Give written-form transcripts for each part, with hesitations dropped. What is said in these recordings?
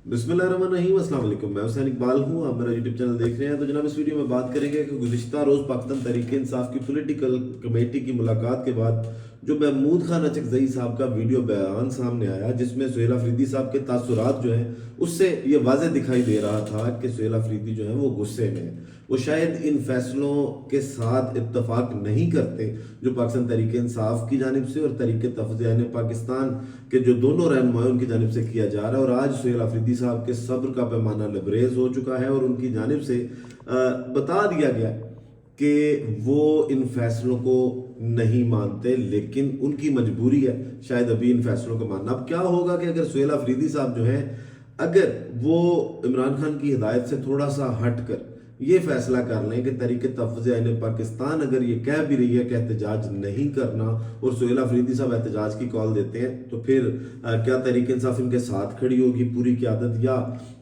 बिस्मिल्लाहिर्रहमानिर्रहीम, अस्सलाम वालेकुम। मैं हुसैन इकबाल हूँ, आप मेरा यूट्यूब चैनल देख रहे हैं। तो जनाब, इस वीडियो में बात करेंगे कि गुज़िश्ता रोज़ पाकिस्तान तहरीक इंसाफ की पॉलिटिकल कमेटी की मुलाकात के बाद जो महमूद खान अचकज़ई साहब का वीडियो बयान सामने आया, जिसमें सुहेल अफरीदी साहब के तासुरात जो हैं, उससे ये वाज़ेह दिखाई दे रहा था कि सुहेल अफरीदी जो है वो गुस्से में है। वो शायद इन फैसलों के साथ इत्तफाक नहीं करते जो पाकिस्तान तहरीक इंसाफ की जानिब से और तहरीक तफज़ पाकिस्तान के जो दोनों रहनुमाओं उनकी जानिब से किया जा रहा है। और आज सुहेल अफरीदी साहब के सब्र का पैमाना लबरेज हो चुका है और उनकी जानिब से बता दिया गया कि वो इन फैसलों को नहीं मानते, लेकिन उनकी मजबूरी है शायद अभी इन फैसलों को मानना। अब क्या होगा कि अगर सुहेल अफरीदी साहब जो हैं, अगर वो इमरान खान की हिदायत से थोड़ा सा हट कर ये फैसला कर लें कि तहरीक तहफ़्फ़ुज़ पाकिस्तान अगर ये कह भी रही है कि एहतजाज नहीं करना और सुहेल अफरीदी साहब एहतजाज की कॉल देते हैं, तो फिर क्या तहरीक इंसाफ इनके साथ खड़ी होगी पूरी क़यादत, या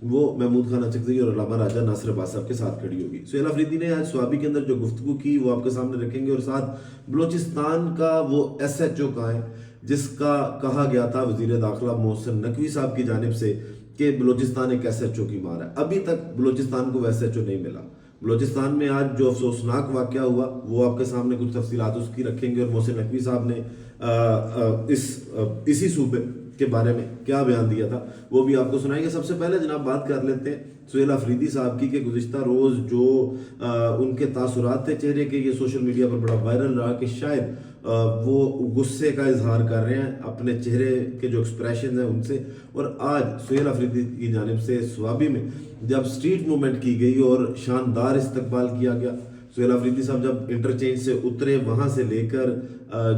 वो महमूद खान अचकज़ई और अल्लामा राजा नासिर अब्बास साहब के साथ खड़ी होगी? सुहेल अफरीदी ने आज स्वाबी के अंदर जो गुफ्तगू की वो आपके सामने रखेंगे, और साथ बलोचिस्तान का वो SHO का है जिसका कहा गया था वज़ीर दाखिला मोहसिन नकवी साहब की जानिब से कि बलूचिस्तान एक SHO की मार है। अभी तक बलूचिस्तान को SHO नहीं मिला। बलूचिस्तान में आज जो अफसोसनाक वाक़या हुआ वो आपके सामने कुछ तफसीलात उसकी रखेंगे, और मोहसिन नकवी साहब ने इसी सूबे के बारे में क्या बयान दिया था वो भी आपको सुनाएंगे। सबसे पहले जनाब बात कर लेते हैं सुहेल अफरीदी साहब की कि गुज़िश्ता रोज़ जो उनके तासुरात थे चेहरे के, ये सोशल मीडिया पर बड़ा वायरल रहा कि शायद वो गुस्से का इजहार कर रहे हैं अपने चेहरे के जो एक्सप्रेशन हैं उनसे। और आज सुहेल अफरीदी की जानिब से स्वाबी में जब स्ट्रीट मूवमेंट की गई और शानदार इस्तकबाल किया गया, सुहेल अफरीदी साहब जब इंटरचेंज से उतरे, वहाँ से लेकर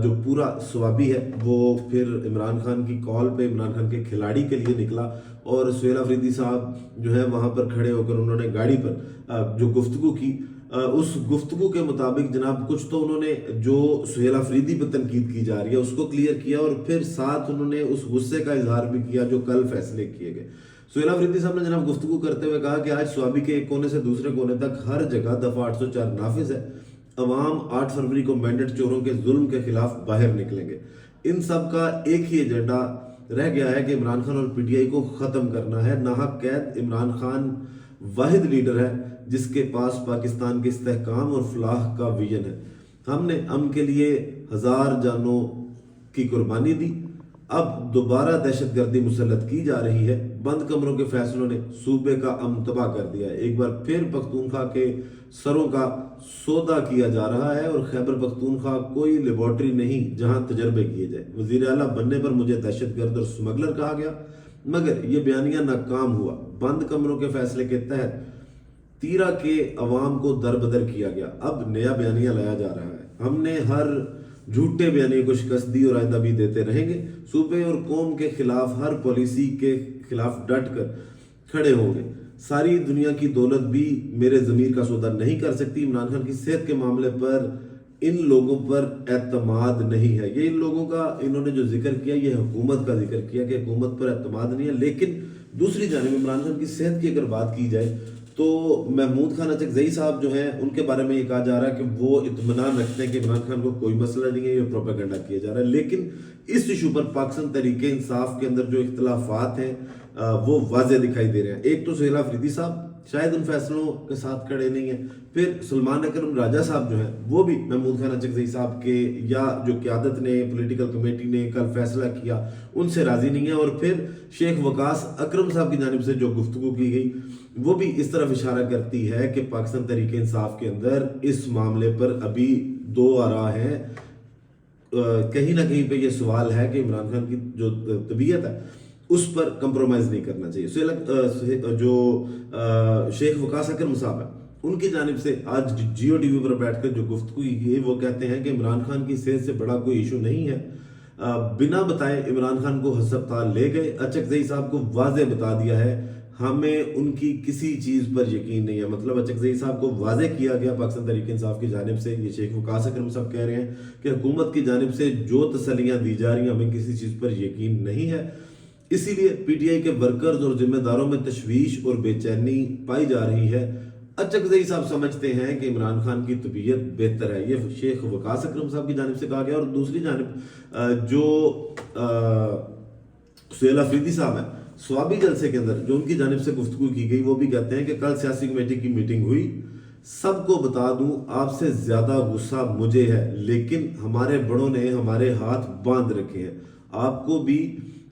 जो पूरा स्वाबी है वो फिर इमरान खान की कॉल पे इमरान खान के खिलाड़ी के लिए निकला, और सुहेल अफरीदी साहब जो है वहाँ पर खड़े होकर उन्होंने गाड़ी पर जो गुफ्तगू की, उस गुफ्तगू के मुताबिक जनाब कुछ तो उन्होंने जो सुहेल अफरीदी पर तनकीद की जा रही है उसको क्लियर किया, और फिर साथ उन्होंने उस गुस्से का इजहार भी किया जो कल फैसले किए गए। सुहेल अफरीदी साहब ने जनाब गुफ्तगू करते हुए कहा कि आज स्वाबी के एक कोने से दूसरे कोने तक हर जगह दफा 804 नाफिज है। अवाम 8 फरवरी को मैंडेट चोरों के जुल्म के खिलाफ बाहर निकलेंगे। इन सब का एक ही एजेंडा रह गया है कि इमरान खान और PTI को ख़त्म करना है। नाहक कैद इमरान खान वाहिद लीडर है जिसके पास पाकिस्तान के इस्तेहकाम और फलाह का विजन है। हमने अमन के लिए 1000 जानों की कुर्बानी दी, अब दोबारा दहशतगर्दी मुसल्लत की जा रही है। बंद कमरों के फैसलों ने सूबे का अमन तबाह कर दिया है। एक बार फिर पख्तूनख्वा के सरों का सौदा किया जा रहा है, और खैबर पख्तूनख्वा कोई लेबॉर्ट्री नहीं जहां तजर्बे किए जाए। वजीर आला बनने पर मुझे दहशतगर्द और स्मगलर कहा गया, मगर यह बयानिया नाकाम हुआ। बंद कमरों के फैसले के तहत तीरा के अवाम को दरबदर किया गया, अब नया बयानिया लाया जा रहा है। हमने हर झूठे बयानी को शिकस्त दी और आइंदा भी देते रहेंगे। सूबे और कौम के खिलाफ हर पॉलिसी के खिलाफ डट कर खड़े होंगे। सारी दुनिया की दौलत भी मेरे ज़मीर का सौदा नहीं कर सकती। इमरान खान की सेहत के मामले पर इन लोगों पर एतमाद नहीं है। ये इन लोगों का इन्होंने जो जिक्र किया, ये हुकूमत का जिक्र किया कि हुकूमत पर एतमाद नहीं है। लेकिन दूसरी जानिब इमरान खान की सेहत की अगर बात की जाए तो महमूद खान अचकज़ई साहब जो हैं उनके बारे में ये कहा जा रहा है कि वो इत्मीनान रखते हैं कि इमरान खान को कोई मसला नहीं है, ये प्रोपेगेंडा किया जा रहा है। लेकिन इस इशू पर पाकिस्तान तहरीक इंसाफ के अंदर जो इख्तलाफात हैं वो वाज़ेह दिखाई दे रहे हैं। एक तो सुहेल अफरीदी साहब शायद उन फैसलों के साथ खड़े नहीं हैं, फिर सलमान अकरम राजा साहब जो हैं वो भी महमूद खान अचकज़ई साहब के या जो क़यादत ने पॉलिटिकल कमेटी ने कल फैसला किया उनसे राज़ी नहीं है, और फिर शेख वकास अकरम साहब की जानिब से जो गुफ्तगू की गई वो भी इस तरफ इशारा करती है कि पाकिस्तान तहरीक इंसाफ के अंदर इस मामले पर अभी दो आरा हैं। कहीं ना कहीं पे ये सवाल है कि इमरान खान की जो तबीयत है उस पर कंप्रोमाइज़ नहीं करना चाहिए। जो शेख वकास अकरम साहब है उनकी जानिब से आज जियो टीवी पर बैठकर जो गुफ्तगू की, वो कहते हैं कि इमरान खान की सेहत से बड़ा कोई इशू नहीं है। बिना बताए इमरान खान को अस्पताल ले गए। अचकज़ई साहब को वाज़ेह बता दिया है हमें उनकी किसी चीज़ पर यकीन नहीं है। मतलब अचकज़ई साहब को वाज़ेह किया गया पाकिस्तान तहरीक इंसाफ की जानिब से। ये शेख वकास अकरम साहब कह रहे हैं कि हुकूमत की जानिब से जो तसल्लियाँ दी जा रही हैं हमें किसी चीज़ पर यकीन नहीं है, इसीलिए PTI के वर्कर्स और जिम्मेदारों में तशवीश और बेचैनी पाई जा रही है। अचकज़ई साहब समझते हैं कि इमरान खान की तबीयत बेहतर है, ये शेख वकास अकरम साहब की जानिब से कहा गया। और दूसरी जानिब जो सुहेल अफरीदी साहब हैं स्वाबी जलसे के अंदर जो उनकी जानिब से गुफ्तगू की गई, वो भी कहते हैं कि कल सियासी कमेटी की मीटिंग हुई, सबको बता दूं आपसे ज़्यादा गुस्सा मुझे है, लेकिन हमारे बड़ों ने हमारे हाथ बांध रखे हैं, आपको भी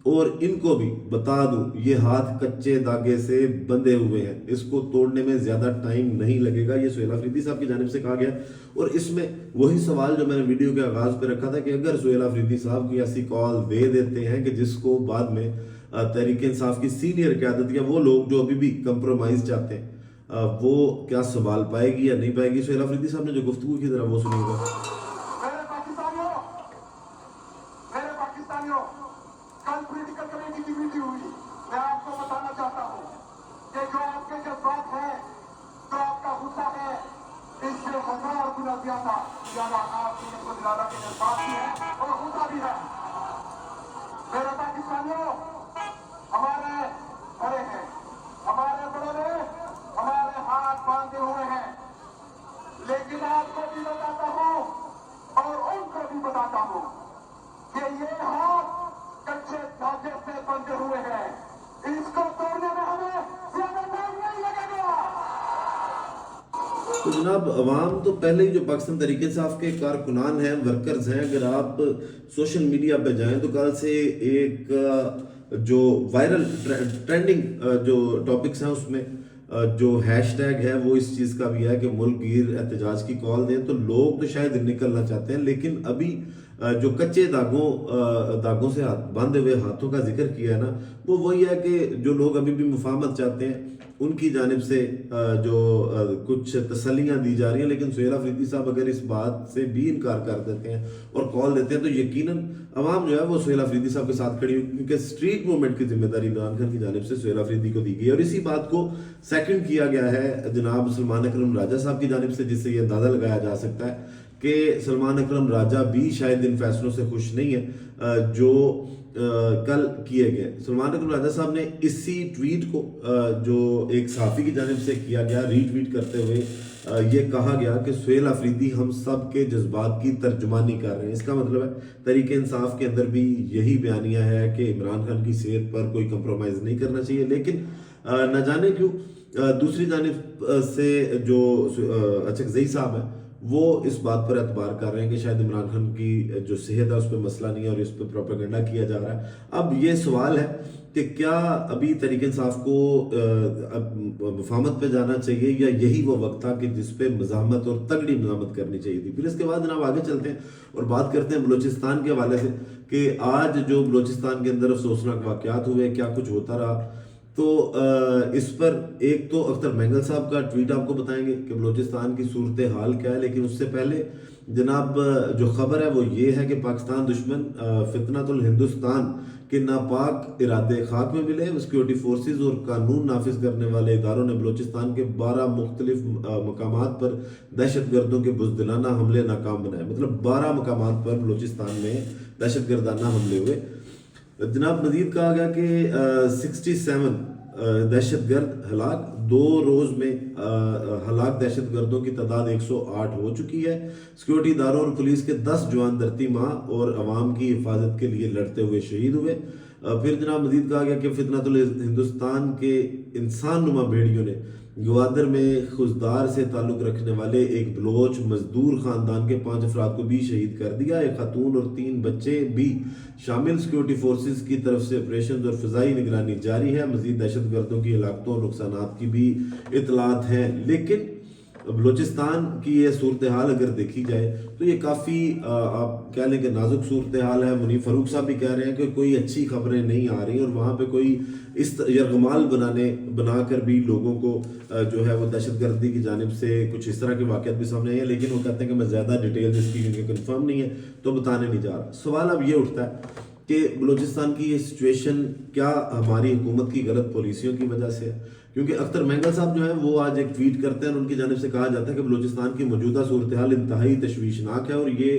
और इनको भी बता दूं ये हाथ कच्चे धागे से बंधे हुए हैं, इसको तोड़ने में ज़्यादा टाइम नहीं लगेगा। ये सुहेल अफरीदी साहब की जानिब से कहा गया। और इसमें वही सवाल जो मैंने वीडियो के आगाज़ पे रखा था कि अगर सुहेल अफरीदी साहब की ऐसी कॉल दे देते हैं कि जिसको बाद में तहरीक इंसाफ की सीनियर क़यादत या वो लोग जो अभी भी कंप्रोमाइज़ चाहते हैं वो क्या संभाल पाएगी या नहीं पाएगी। सुहेल अफरीदी साहब ने जो गुफ्तगू की तरह वो सुनिएगा। कल पॉलिटिकल कमेटी की मीटिंग हुई, मैं आपको बताना चाहता हूँ कि जो आपके जज्बात है, जो आपका गुस्सा है, इससे 1000 गुना ज्यादा आपकी गुजरात के जज्बात भी है और गुस्सा भी है। मेरे पाकिस्तानियों, हमारे बड़े हैं, हमारे बड़ों ने हमारे हाथ बांधे हुए हैं, लेकिन आपको भी बताता हूँ और उनको भी बताता हूँ कि ये हाथ कच्चे धागे से बंधे हुए हैं, इसको तोड़ने में हमें ज्यादा टाइम नहीं लगेगा। तो जनाब, अवाम तो पहले ही जो पाकिस्तान तहरीक इंसाफ के कारकुनान हैं, वर्कर्स हैं, अगर आप सोशल मीडिया पे जाएं तो कल से एक जो वायरल ट्रेंडिंग जो टॉपिक्स हैं उसमें जो हैशटैग है वो इस चीज़ का भी है कि मुल्क गिर एहतजाज की कॉल दें। तो लोग तो शायद निकलना चाहते हैं, लेकिन अभी जो कच्चे दागों से बांधे हुए हाथों का जिक्र किया है ना, वो वही है कि जो लोग अभी भी मुफाहमत चाहते हैं उनकी जानिब से जो कुछ तसल्लियाँ दी जा रही हैं, लेकिन सुहेल अफरीदी साहब अगर इस बात से भी इनकार कर देते हैं और कॉल देते हैं तो यकीनन अवाम जो है वो सुहेल अफरीदी साहब के साथ खड़ी होगी, क्योंकि स्ट्रीट मूवमेंट की जिम्मेदारी इमरान खान की जानिब से सुहेल अफरीदी को दी गई। और इसी बात को सेकंड किया गया है जनाब सलमान अकरम राजा साहब की जानिब से, जिससे ये अंदाज़ा लगाया जा सकता है कि सलमान अकरम राजा भी शायद इन फैसलों से खुश नहीं है जो कल किए गए। सलमान अकरम राजा साहब ने इसी ट्वीट को जो एक सहाफ़ी की जानिब से किया गया, रीट्वीट करते हुए ये कहा गया कि सुहेल अफरीदी हम सब के जज्बात की तर्जुमानी कर रहे हैं। इसका मतलब है तहरीक इंसाफ के अंदर भी यही बयानिया है कि इमरान खान की सेहत पर कोई कंप्रोमाइज़ नहीं करना चाहिए, लेकिन न जाने क्यों दूसरी जानिब से जो अचकज़ई साहब है वो इस बात पर एतबार कर रहे हैं कि शायद इमरान खान की जो सेहत है उस पर मसला नहीं है और इस पर प्रोपेगेंडा किया जा रहा है। अब ये सवाल है कि क्या अभी तहरीक इंसाफ को मुफाहमत पे जाना चाहिए या यही वो वक्त था कि जिस पे मज़ाहमत और तगड़ी मज़ाहमत करनी चाहिए थी। फिर इसके बाद जनाब आगे चलते हैं और बात करते हैं बलूचिस्तान के हवाले से कि आज जो बलूचिस्तान के अंदर अफसोसनाक वाक़यात हुए, क्या कुछ होता रहा। तो इस पर एक तो अख्तर मैंगल साहब का ट्वीट आपको बताएंगे कि बलूचिस्तान की सूरत हाल क्या है, लेकिन उससे पहले जनाब जो खबर है वो ये है कि पाकिस्तान दुश्मन फितनतुल हिंदुस्तान के नापाक इरादे खाक में मिले। सिक्योरिटी फोर्सेस और कानून नाफिज करने वाले इदारों ने बलूचिस्तान के 12 मुख्तलिफ मकामात पर दहशत गर्दों के बुज़दिलाना हमले नाकाम बनाए। मतलब 12 मकामात पर बलूचिस्तान में दहशत गर्दाना हमले हुए। जनाब मजीद कहा गया कि 67 दहशत गर्द हलाक, 2 रोज़ में हलाक दहशत गर्दों की तादाद 108 हो चुकी है। सिक्योरिटी इदारों और पुलिस के 10 जवान धरती माँ और अवाम की हिफाजत के लिए लड़ते हुए शहीद हुए। फिर जनाब मजीद कहा गया कि फितनतुल हिंदुस्तान के इंसान नुमा भेड़ियों ने गवादर में खुजदार से ताल्लुक़ रखने वाले एक बलोच मजदूर ख़ानदान के 5 अफराद को भी शहीद कर दिया। एक खातून और 3 बच्चे भी शामिल। सिक्योरिटी फोर्सेस की तरफ से ऑपरेशन और फ़िज़ाई निगरानी जारी है। मज़ीद दहशत गर्दों की हलाकतों और नुकसानात की भी इतलात हैं, लेकिन बलूचिस्तान की ये सूरत हाल अगर देखी जाए तो ये काफ़ी आप कह लें कि नाजुक सूरत हाल है। मुनीफ फ़ारूक साहब भी कह रहे हैं कि कोई अच्छी खबरें नहीं आ रही और वहाँ पे कोई इस यरगमाल बनाकर भी लोगों को जो है वो दहशत गर्दी की जानिब से कुछ इस तरह के वाक़यात भी सामने आए हैं, लेकिन वो कहते हैं कि मैं ज़्यादा डिटेल इसकी क्योंकि कन्फर्म नहीं है तो बताने नहीं जा रहा। सवाल अब ये उठता है कि बलूचिस्तान की ये सिचुएशन क्या हमारी हुकूमत की गलत पॉलिसियों की वजह से है। क्योंकि अख्तर मैंगल साहब जो हैं वो आज एक ट्वीट करते हैं और उनकी जानिब से कहा जाता है कि बलूचिस्तान की मौजूदा सूरत हाल इंतहाई तशवीशनाक है और ये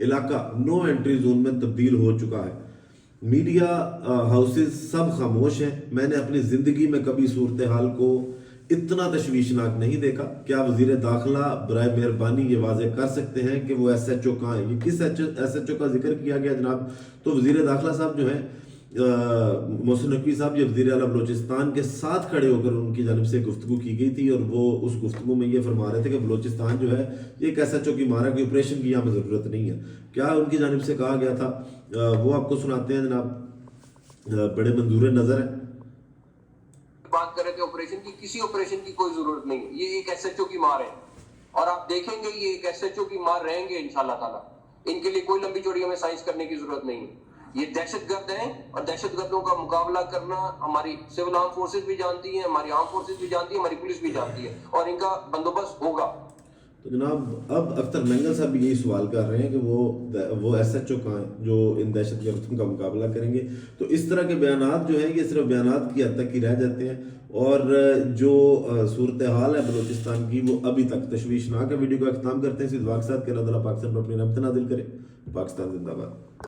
इलाका नो एंट्री जोन में तब्दील हो चुका है। मीडिया हाउसेस सब खामोश हैं। मैंने अपनी ज़िंदगी में कभी सूरत हाल को इतना तशवीशनाक नहीं देखा। क्या वज़ीर दाखिला बराए मेहरबानी ये वाज़ेह कर सकते हैं कि वो SHO कहाँ है? ये किस SHO का जिक्र किया गया जनाब? तो वज़ीर दाखिला साहब जो हैं محسن نقوی صاحب یہ وزیر اعلیٰ بلوچستان کے ساتھ کھڑے ہو کر ان کی جانب سے گفتگو کی گئی تھی، اور وہ اس گفتگو میں یہ فرما رہے تھے کہ بلوچستان جو ہے یہ ایک ایسا چوکی مارا کہ آپریشن کی یہاں پہ ضرورت نہیں ہے. کیا ان کی جانب سے کہا گیا تھا وہ آپ کو سناتے ہیں جناب. بڑے منظور نظر ہیں. بات کر رہے تھے آپریشن کی، کسی آپریشن کی کوئی ضرورت نہیں ہے. یہ ایک ایس ایچ او کی مار ہے اور آپ دیکھیں گے یہ ایک ایس ایچ او کی مار رہیں گے انشاءاللہ تعالیٰ. ان کے لیے کوئی لمبی چوڑی ہمیں سائنس کرنے کی ضرورت نہیں ہے. یہ دہشت گرد ہیں اور دہشت گردوں کا مقابلہ کرنا ہماری سول آرم فورسز بھی جانتی ہیں، ہماری آرم فورسز بھی جانتی ہیں، ہماری پولیس بھی جانتی ہے، اور ان کا بندوبست ہوگا. تو جناب اب اختر مینگل صاحب بھی یہی سوال کر رہے ہیں کہ وہ ایس ایچ او کہاں ہیں جو ان دہشت گردوں کا مقابلہ کریں گے. تو اس طرح کے بیانات جو ہیں یہ صرف بیانات کی حد تک ہی رہ جاتے ہیں، اور جو صورتحال ہے بلوچستان کی وہ ابھی تک تشویشناک ہے. ویڈیو کا اختتام کرتے ہیں اس وقت کے اللہ تعالیٰ پاکستان پر اپنی رحمت نازل کرے. پاکستان زندہ باد.